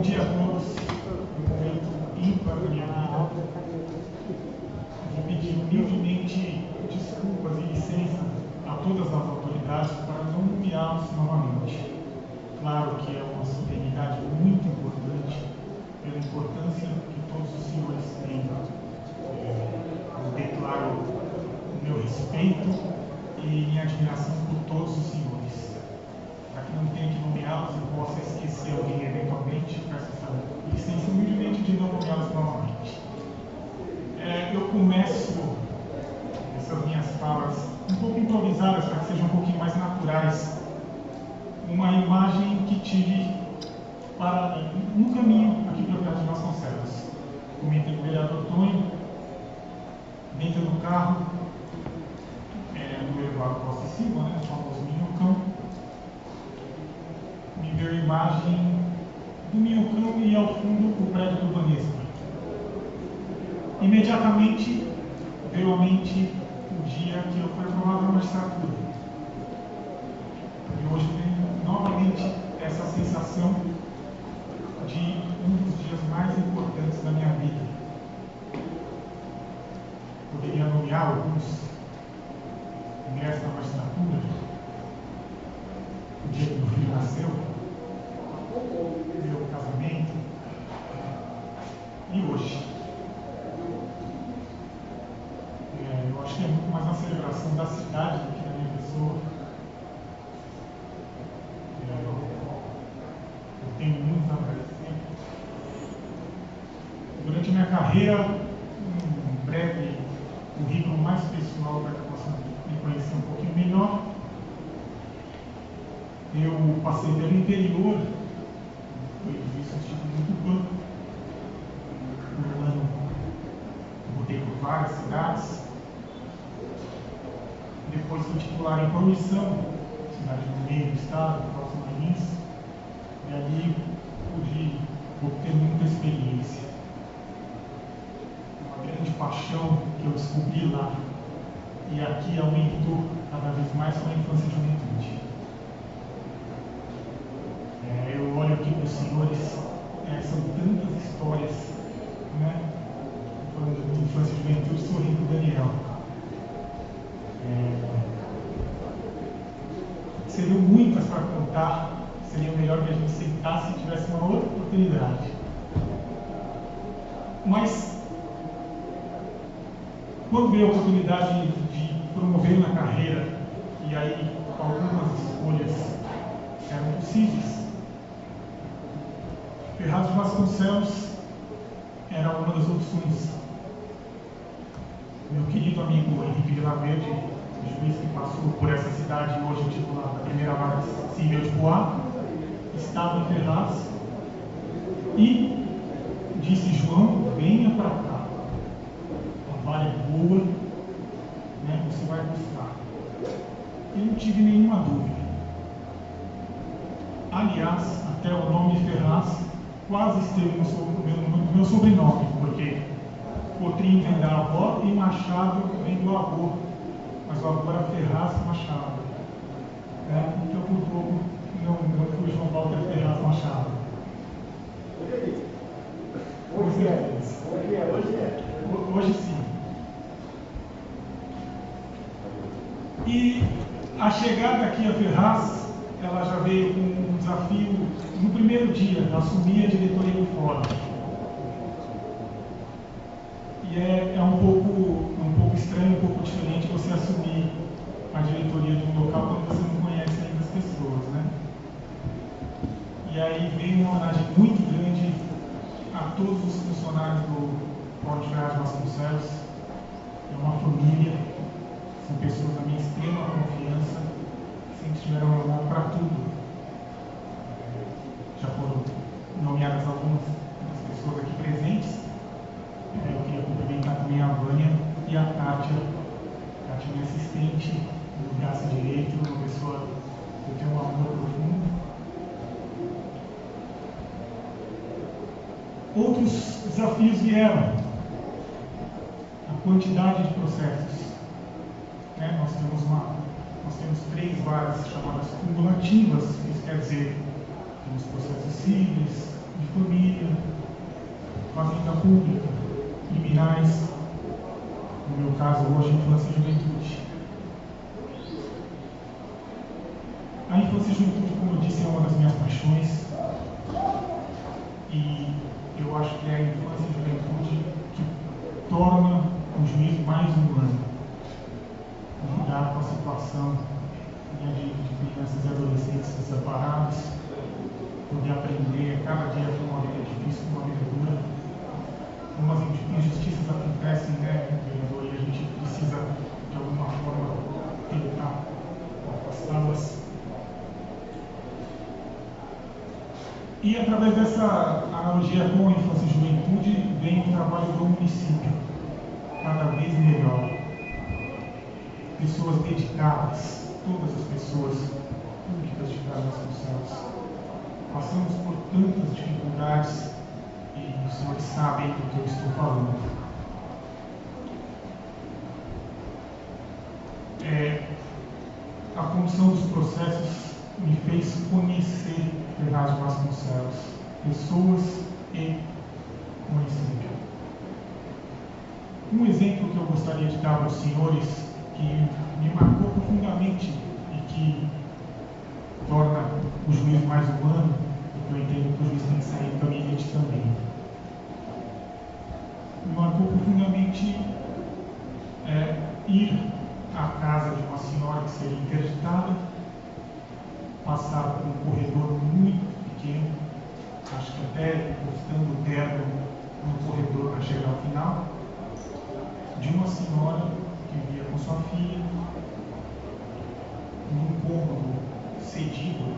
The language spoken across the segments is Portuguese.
dia a todos. Um momento ímpar da minha vida. Vou pedir humildemente desculpas e licença a todas as autoridades para não nomeá-los novamente. Claro que é uma solenidade muito importante, pela importância que todos os senhores têm. Eu declaro o meu respeito e minha admiração por todos os senhores. Para que não tenha que nomeá-los e possa esquecer alguém eventualmente, peço essa licença humildemente de não nomeá-los novamente. Eu começo essas minhas falas um pouco improvisadas, para que sejam um pouquinho mais naturais. Uma imagem que tive no caminho aqui para o Teatro de Vasconcelos. Comentei com o vereador Tonho, dentro do carro, do Eduardo Costa e Silva, o famoso Minhocão. Me veio a imagem do Minhocão e ao fundo o prédio do Banespa. Imediatamente veio à mente o dia que eu fui aprovado na magistratura. E hoje tenho novamente essa sensação de um dos dias mais importantes da minha vida. Poderia nomear alguns ingressos da magistratura, o dia que meu filho nasceu, meu casamento, e hoje. Eu acho que é muito mais uma celebração da cidade do que da minha pessoa. Eu tenho muito a agradecer. Durante a minha carreira, um breve currículo mais pessoal para que possam me conhecer um pouquinho melhor. Eu passei pelo interior, fui vice-instituto do Tupã. Um ano rodei por várias cidades. Depois fui titular em Promissão, cidade no meio do estado, próximo a Lins. E ali pude obter muita experiência. Uma grande paixão que eu descobri lá. E aqui aumentou cada vez mais com a infância e juventude. Eu olho aqui para os senhores, são tantas histórias, falando de infância e juventude, sorrindo com o Daniel. Seriam muitas para contar, seria melhor que a gente sentasse e tivesse uma outra oportunidade. Mas, quando veio a oportunidade de promover na carreira, e aí algumas escolhas eram possíveis, Ferraz de Vasconcelos era uma das opções. Meu querido amigo Henrique Vilaverde, juiz que passou por essa cidade e hoje titular da primeira vara civil de Poá, estava em Ferraz e disse: João, venha para cá, a vara é boa, você vai buscar. Eu não tive nenhuma dúvida. Aliás, até o nome Ferraz quase esteve no meu sobrenome, porque Cotrim vem da avó e Machado vem do avô. Mas o avô era Ferraz Machado. Então, por pouco, não fui João Walter Ferraz Machado. Hoje sim. E a chegada aqui a Ferraz, ela já veio com um desafio no primeiro dia, de assumir a diretoria do fórum. E é um pouco estranho, um pouco diferente você assumir a diretoria de um local quando você não conhece ainda as pessoas, E aí veio uma homenagem muito grande a todos os funcionários do Fórum de Ferraz de Vasconcelos. É uma família, são pessoas da minha extrema confiança, que sempre tiveram uma mão para tudo. Já foram nomeadas algumas das pessoas aqui presentes. Eu queria cumprimentar também a Vânia e a Kátia, minha assistente, do braço direito, uma pessoa que eu tenho um amor profundo. Outros desafios vieram. A quantidade de processos. Nós temos 3 varas chamadas cumulativas, isso quer dizer, temos processos cíveis, de família, pública, liminais, no meu caso hoje, infância e juventude. A infância e juventude, como eu disse, é uma das minhas paixões, e eu acho que é a infância e juventude que torna o juízo mais humano, lidar com a situação de crianças e adolescentes separados, poder aprender cada dia de uma vida difícil, uma vida dura. Umas injustiças acontecem, né, vereador, e a gente precisa, de alguma forma, tentar afastá-las. E através dessa analogia com a infância e juventude, vem o trabalho do município, cada vez melhor. Pessoas dedicadas, todas as pessoas públicas de Ferraz de Vasconcelos. Passamos por tantas dificuldades e os senhores sabem do que eu estou falando. A condução dos processos me fez conhecer Ferraz de Vasconcelos, pessoas e município. Um exemplo que eu gostaria de dar aos senhores, que me marcou profundamente e que torna o juiz mais humano, porque eu entendo que o juiz tem que sair do gabinete também. Me marcou profundamente ir à casa de uma senhora que seria interditada, passar por um corredor muito pequeno, acho que até encostando o terno no corredor para chegar ao final, de uma senhora que vivia com sua filha, num cômodo cedido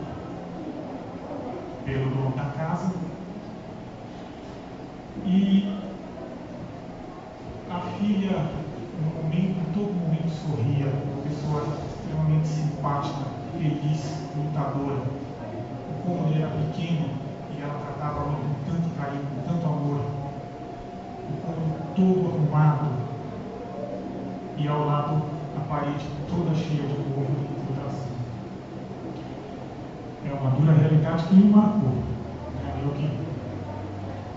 pelo dono da casa, e a filha, em todo momento sorria, uma pessoa extremamente simpática, feliz, lutadora. O cômodo era pequeno e ela tratava ela com tanto carinho, com tanto amor. O cômodo todo arrumado e ao lado a parede toda cheia de cor e vibração. É uma dura realidade que me marcou. Eu que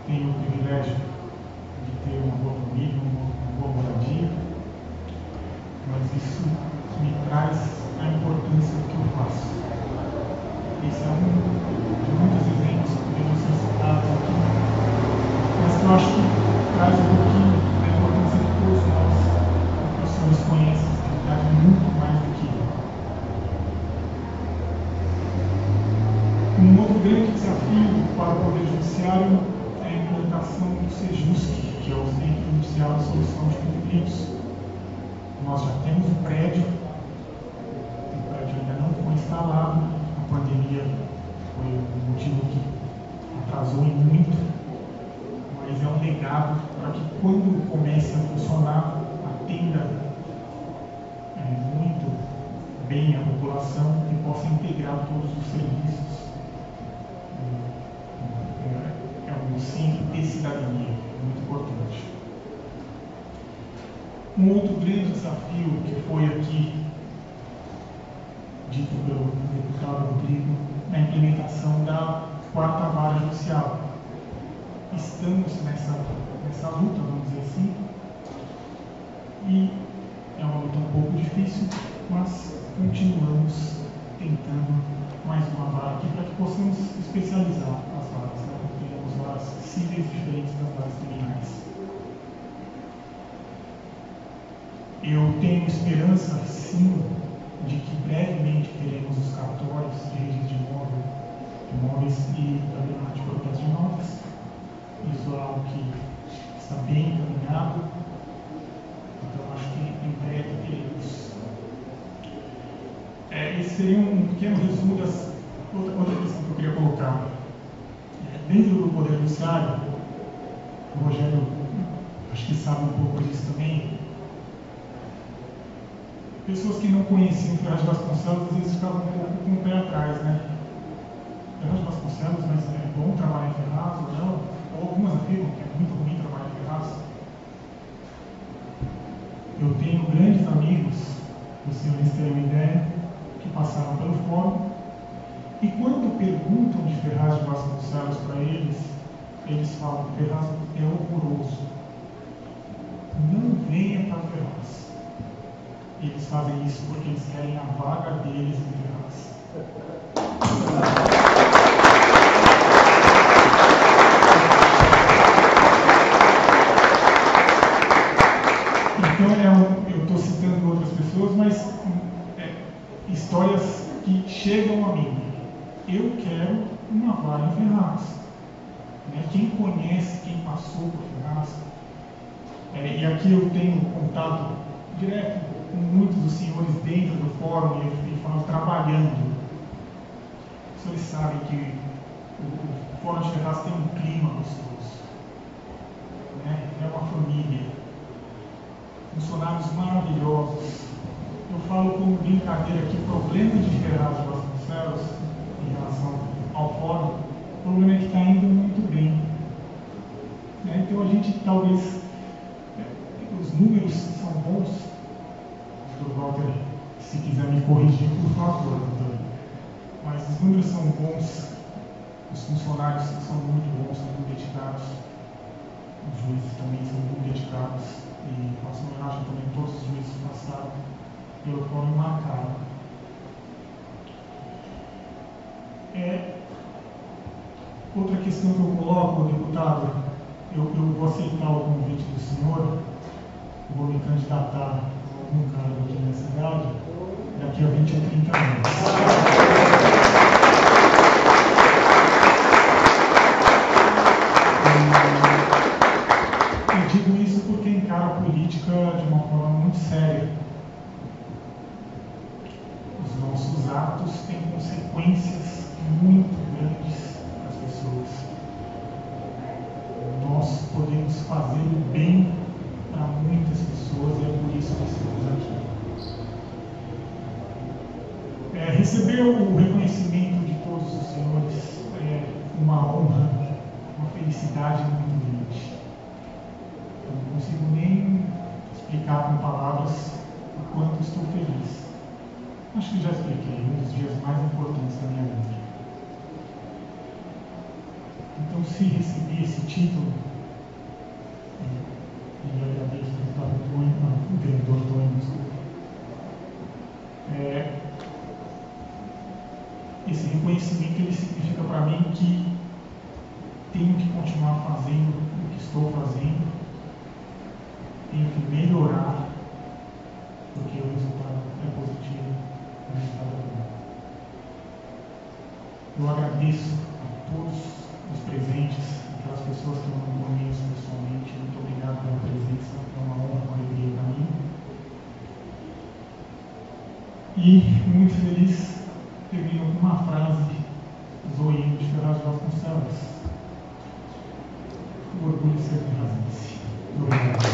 tenho o privilégio de ter uma boa família, uma boa moradia, mas isso me traz a importância do que eu faço. Esse é um de muitos exemplos que podemos ser citados aqui, mas que eu acho que traz um pouquinho da importância de todos nós, que os senhores conhecem, que traz muito mais do que eu. Um outro grande desafio para o Poder Judiciário é a implantação do SEJUSC, que é o Centro Judicial de Solução de Conflitos. Nós já temos um prédio ainda não foi instalado, a pandemia foi um motivo que atrasou muito, mas é um legado para que quando comece a funcionar, atenda muito bem a população e possa integrar todos os serviços. É um centro de cidadania, muito importante. Um outro grande desafio que foi aqui dito pelo deputado Rodrigo, na implementação da 4ª Vara Judicial. Estamos nessa luta, vamos dizer assim, e é uma luta um pouco difícil, mas continuamos tentando mais uma vara aqui para que possamos especializar as varas, né? Temos varas cíveis diferentes das varas criminais. Eu tenho esperança, sim, de que brevemente teremos os cartórios de registro de imóveis e também de propriedades de imóveis. Isso é algo que está bem encaminhado, então acho que em breve teremos. Esse seria um pequeno resumo das outra questão que eu queria colocar. Dentro do Poder Judiciário, o Rogério acho que sabe um pouco disso também. Pessoas que não conheciam Ferraz de Vasconcelos às vezes ficavam um pouco com o pé atrás, né? Ferraz de Vasconcelos, mas é bom trabalhar em Ferraz ou não? Ou algumas afirmam que é muito ruim trabalhar em Ferraz. Eu tenho grandes amigos, os senhores terem uma ideia, que passaram pelo fórum, e quando perguntam de Ferraz de Vasconcelos para eles eles falam: Ferraz é horroroso, não venha para Ferraz. Eles fazem isso porque eles querem a vaga deles em Ferraz. Então, eu estou citando outras pessoas, mas histórias que chegam a mim. Eu quero uma vaga em Ferraz. Quem conhece, quem passou por Ferraz, e aqui eu tenho contato direto com muitos dos senhores dentro do fórum e falam trabalhando. Os senhores sabem que o Fórum de Ferraz tem um clima gostoso, é uma família, funcionários maravilhosos. Eu falo como brincadeira que o problema de Ferraz de Vasconcelos em relação ao fórum, o problema é que está indo muito bem. Então a gente talvez, os números são bons. O Walter, se quiser me corrigir, por favor, doutor. Mas os números são bons, os funcionários são muito bons, são muito dedicados, os juízes também são muito dedicados, e faço homenagem também a todos os juízes que passaram pelo fórum marcado. Outra questão que eu coloco, deputado, eu vou aceitar o convite do senhor, eu vou me candidatar a algum cargo aqui na cidade daqui a 20 ou 30 anos. Eu digo isso porque encaro a política de uma forma muito séria. Os nossos atos têm consequências muito grandes para as pessoas. Nós podemos fazer o bem para muitas pessoas e é por isso que estamos aqui. Receber o reconhecimento de todos os senhores é uma honra, uma felicidade muito grande. Eu não consigo nem explicar com palavras o quanto estou feliz. Acho que já expliquei, um dos dias mais importantes da minha vida. Então, se recebi esse título, e agradeço ao deputado Tonho, o vereador Tonho, desculpa. Esse reconhecimento ele significa para mim que tenho que continuar fazendo o que estou fazendo, tenho que melhorar, porque o resultado é positivo, o resultado é bom. Eu agradeço a todos os presentes, aquelas pessoas que eu não conheço pessoalmente. Muito obrigado pela presença, é uma honra, uma alegria para mim. E muito feliz termino com uma frase zoinho de Ferraz de Vasconcelos: o orgulho de ser ferrazense. Obrigado.